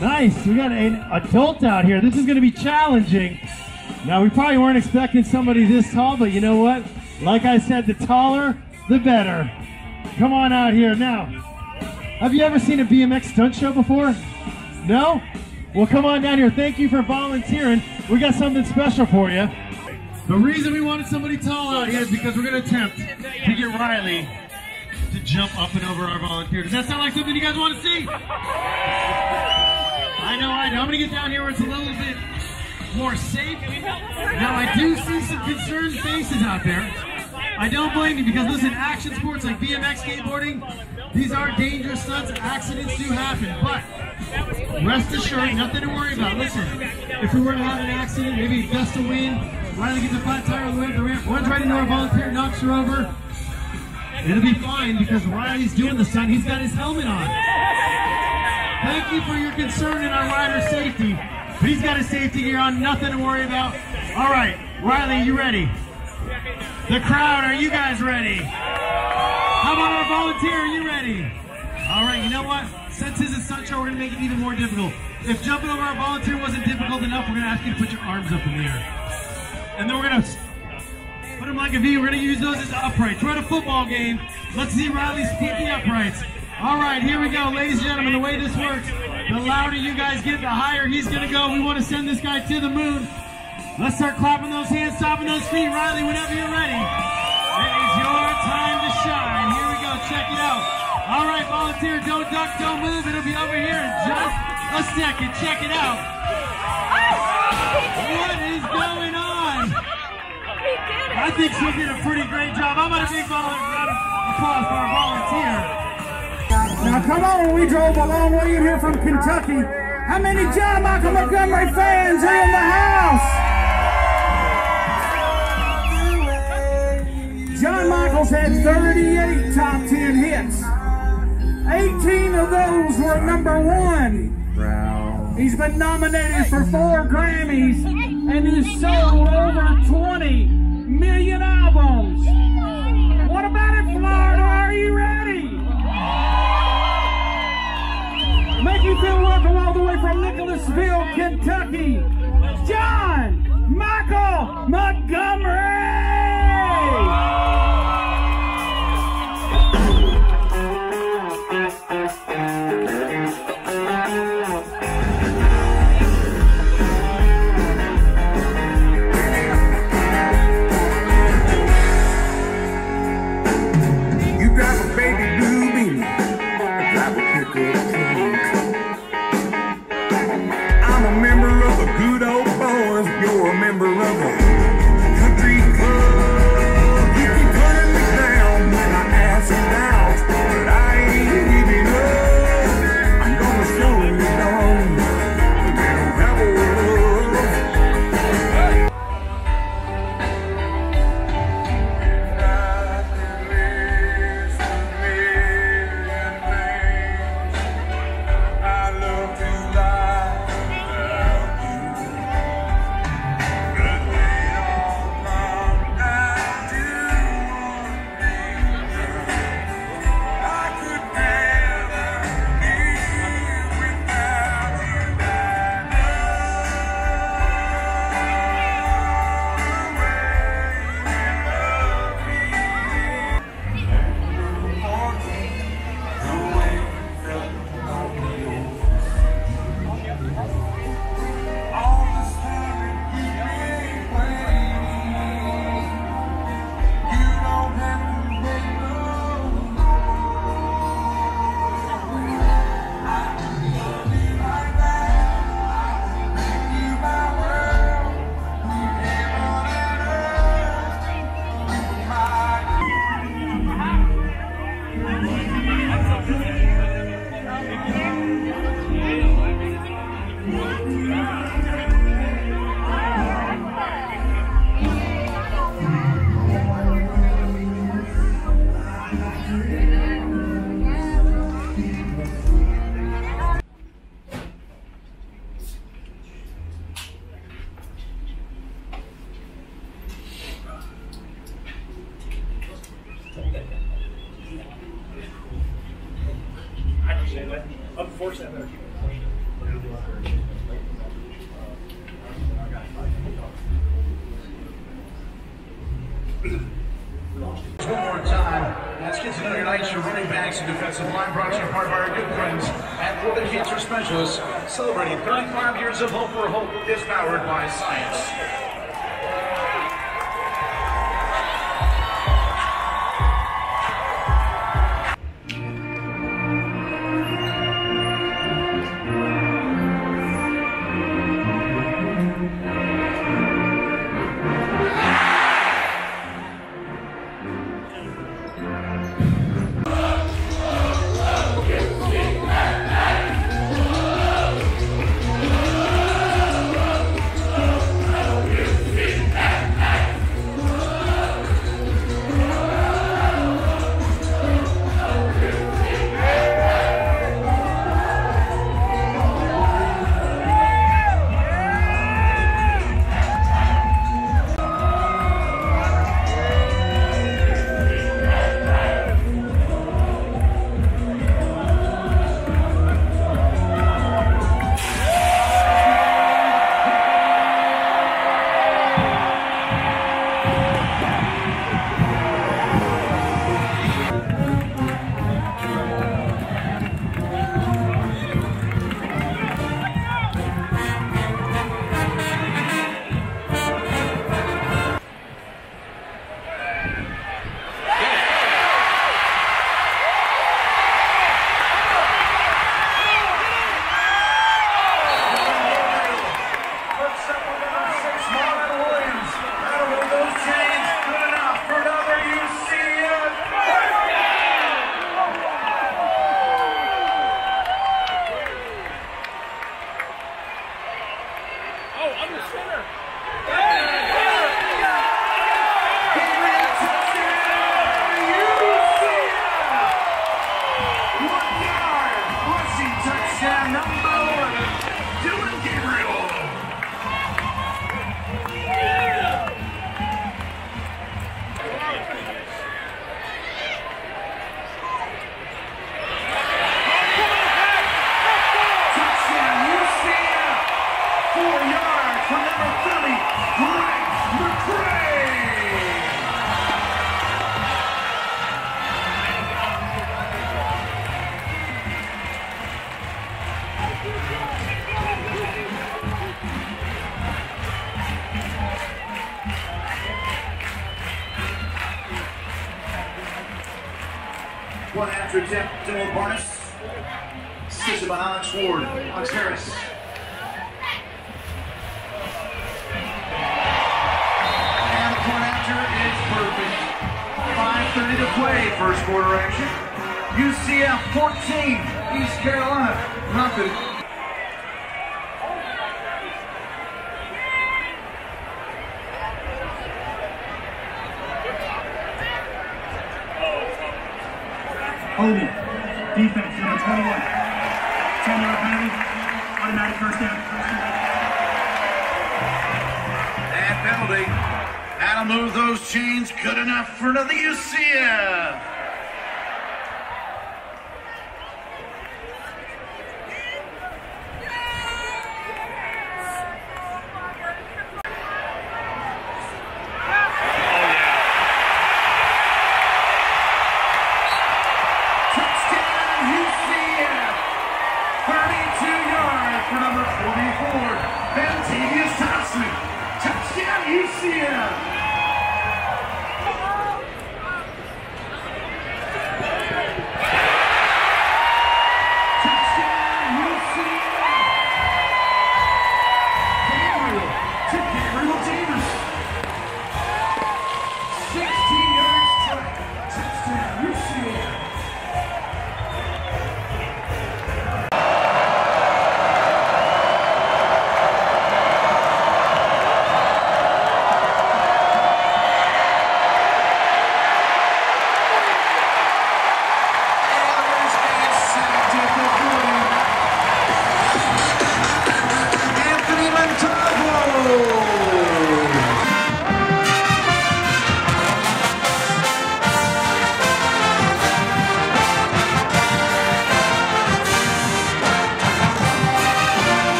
Nice, we got an adult out here. This is going to be challenging. Now, we probably weren't expecting somebody this tall, but you know what? Like I said, the taller, the better. Come on out here. Now, have you ever seen a BMX stunt show before? No? Well, come on down here. Thank you for volunteering. We got something special for you. The reason we wanted somebody tall out here is because we're going to attempt to get Riley to jump up and over our volunteer. Does that sound like something you guys want to see? I know. I'm going to get down here where it's a little bit more safe. Now, I do see some concerned faces out there. I don't blame you, because listen, action sports like BMX, skateboarding, these are dangerous stunts. Accidents do happen, but rest assured, nothing to worry about. Listen, if we were to have an accident, maybe a gust of wind, Riley gets a flat tire on the way up the ramp, runs right into our volunteer, knocks her over, it'll be fine because Riley's doing the stunt. He's got his helmet on. Thank you for your concern in our rider's safety. But he's got his safety gear on, nothing to worry about. All right, Riley, you ready? The crowd, are you guys ready? How about our volunteer, are you ready? All right, you know what? Since this is a stunt show, we're gonna make it even more difficult. If jumping over our volunteer wasn't difficult enough, we're gonna ask you to put your arms up in the air. And then we're gonna put them like a V. We're gonna use those as uprights. We're at a football game. Let's see Riley's feet the uprights. All right, here we go, ladies and gentlemen. The way this works, the louder you guys get, the higher he's gonna go. We want to send this guy to the moon. Let's start clapping those hands, stomping those feet. Riley, whenever you're ready, it is your time to shine. Here we go, check it out. All right, volunteer, don't duck, don't move. It'll be over here in just a second. Check it out. What is going on? I think she did a pretty great job. How about a big round of applause for our volunteer? Now come on, we drove a long way in here from Kentucky. How many John Michael Montgomery fans are in the house? John Michael's had 38 top 10 hits. 18 of those were #1. He's been nominated for 4 Grammys and he's sold over 20 million albums. What about it, Florida? Are you ready? Make you feel welcome all the way from Nicholasville, Kentucky, John Michael Montgomery! You drive a baby blue beam, drive a pickup truck. I'm a member of the good old boys, you're a member of the country club. You keep turning me down when I ask you out, but I ain't giving up. I'm gonna show you down, a little rebel love. Unfortunately, I better keep it clean. One more time. Let's get to know your nights, your running backs, and defensive line. Brought to you in part by our good friends at Florida Cancer Specialists, celebrating 35 years of hope, where hope is powered by science. One after attempt, Dylan Barnes. Assisted by Alex Ward. Alex Harris. And the point after is perfect. 5:30 to play, first quarter action. UCF 14, East Carolina nothing. Holding. Defense, number 21. 10-yard penalty. Automatic first down. And penalty. That'll move those chains. Good enough for another UCF.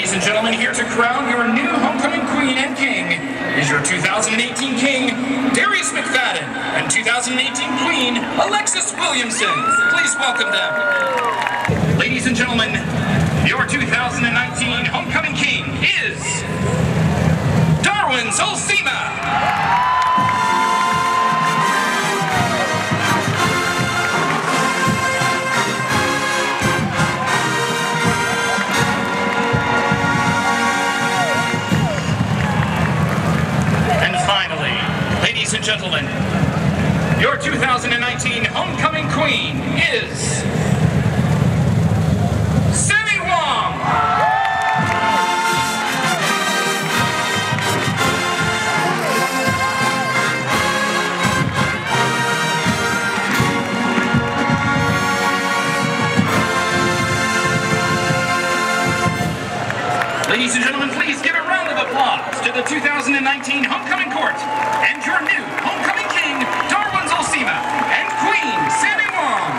Ladies and gentlemen, here to crown your new homecoming queen and king is your 2018 king, Darius McFadden, and 2018 queen, Alexis Williamson. Please welcome them. Ladies and gentlemen, your 2019 homecoming king is Darwin Zolsima. Ladies and gentlemen, your 2019 homecoming queen is Sammy Wong. Ladies and gentlemen, please give a round of applause to the 2019 homecoming court and your new homecoming king, Darwin Zolsima, and queen, Sammy Wong.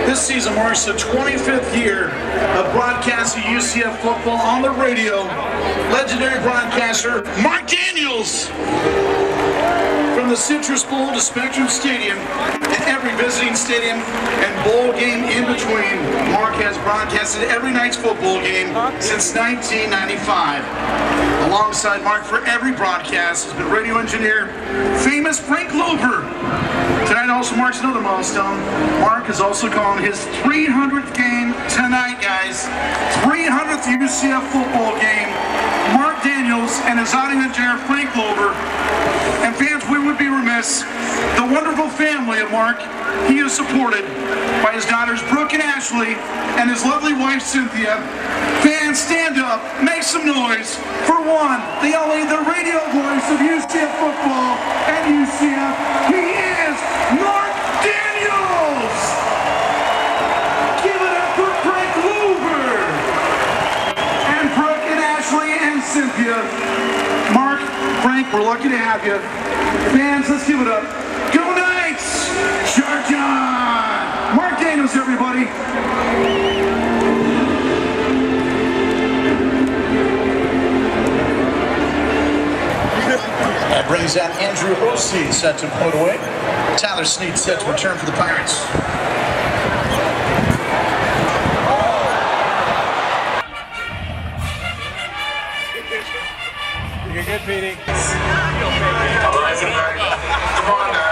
This season marks the 25th year of broadcasting UCF football on the radio. Legendary broadcaster Mark Daniels. From the Citrus Bowl to Spectrum Stadium and every visiting stadium and bowl game in between, Mark has broadcasted every night's football game since 1995. Alongside Mark for every broadcast has been radio engineer, famous Frank Loper. Tonight also marks another milestone. Mark is also calling his 300th game tonight, guys. 300th UCF football game. Mark Daniels and his audio engineer, Frank Loper. And fans, we would be remiss. The wonderful family of Mark, he is supported by his daughters Brooke and Ashley and his lovely wife Cynthia. Fans, stand up, make some noise for one, the radio voice of UCF football and UCF. He is Mark Daniels! Give it up for Frank Luber! And Brooke and Ashley and Cynthia. Mark, Frank, we're lucky to have you. Fans, let's give it up. Go Knights! Charge on! Mark Daniels, everybody. That brings out Andrew Ossie set to put away. Tyler Snead set to return for the Pirates. You're good, Petey. Come on now.